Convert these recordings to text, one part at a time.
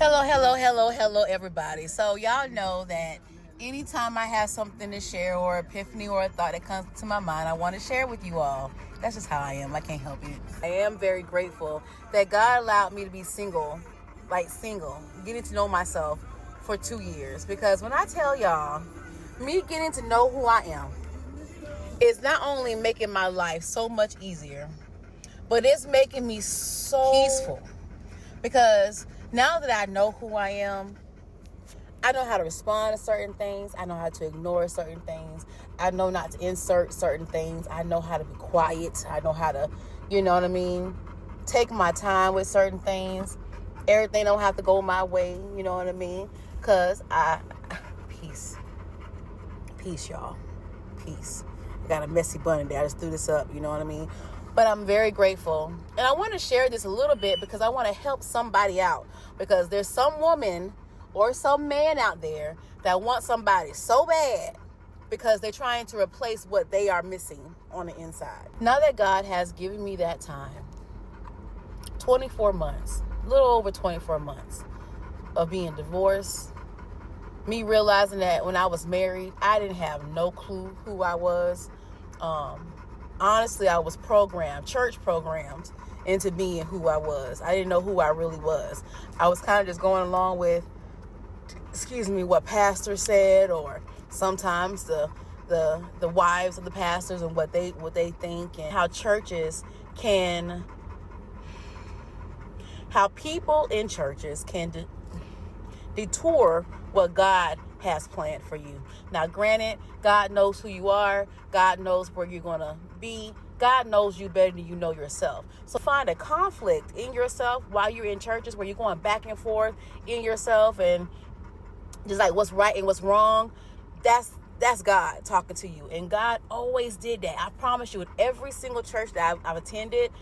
Hello, everybody. So y'all know that anytime I have something to share or epiphany or a thought that comes to my mind, I want to share with you all. That's just how I am. I can't help it. I am very grateful that God allowed me to be single, getting to know myself for 2 years. Because when I tell y'all, me getting to know who I am is not only making my life so much easier, but it's making me so peaceful. Because now that I know who I am, I know how to respond to certain things. I know how to ignore certain things. I know not to insert certain things. I know how to be quiet. I know how to, take my time with certain things. Everything don't have to go my way, you know what I mean? Because peace, y'all. Peace. I got a messy bun there. I just threw this up, you know what I mean? But I'm very grateful. And I want to share this a little bit because I want to help somebody out. Because there's some woman or some man out there that wants somebody so bad because they're trying to replace what they are missing on the inside. Now that God has given me that time, 24 months, a little over 24 months of being divorced, me realizing that when I was married, I didn't have no clue who I was. Honestly, I was church programmed into being who I was. I didn't know who I really was. I was kind of just going along with, what pastor said, or sometimes the wives of the pastors and what they think, and how people in churches can detour what God has planned for you. Now, granted, God knows who you are. God knows where you're going to be. God knows you better than you know yourself. So find a conflict in yourself while you're in churches where you're going back and forth in yourself and just like what's right and what's wrong. That's God talking to you. And God always did that. I promise you, in every single church that I've attended,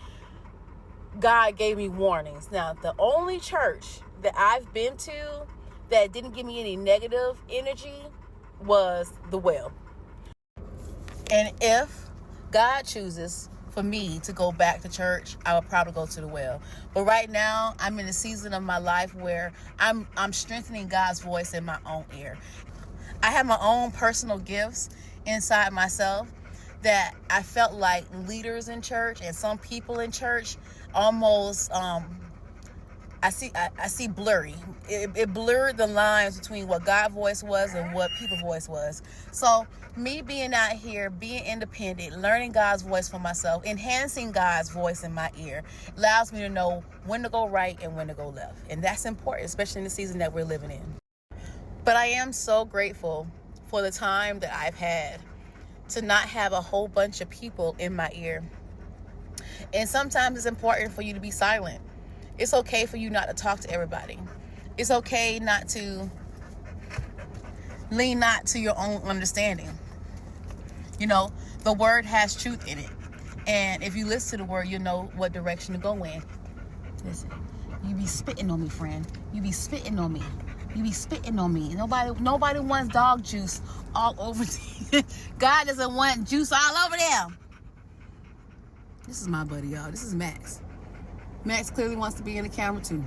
God gave me warnings. Now, the only church that I've been to that didn't give me any negative energy was the Well. And if God chooses for me to go back to church, I would probably go to the Well. But right now, I'm in a season of my life where I'm strengthening God's voice in my own ear. I have my own personal gifts inside myself that I felt like leaders in church and some people in church almost I see blurry. It blurred the lines between what God's voice was and what people's voice was. So me being out here, being independent, learning God's voice for myself, enhancing God's voice in my ear, allows me to know when to go right and when to go left. And that's important, especially in the season that we're living in. But I am so grateful for the time that I've had to not have a whole bunch of people in my ear. And sometimes it's important for you to be silent. It's okay for you not to talk to everybody. It's okay not to lean not to your own understanding. The word has truth in it. And if you listen to the word, you'll know what direction to go in. Listen, you be spitting on me, friend. You be spitting on me. You be spitting on me. Nobody wants dog juice all over. God doesn't want juice all over them. This is my buddy, y'all. This is Max. Max clearly wants to be in the camera too.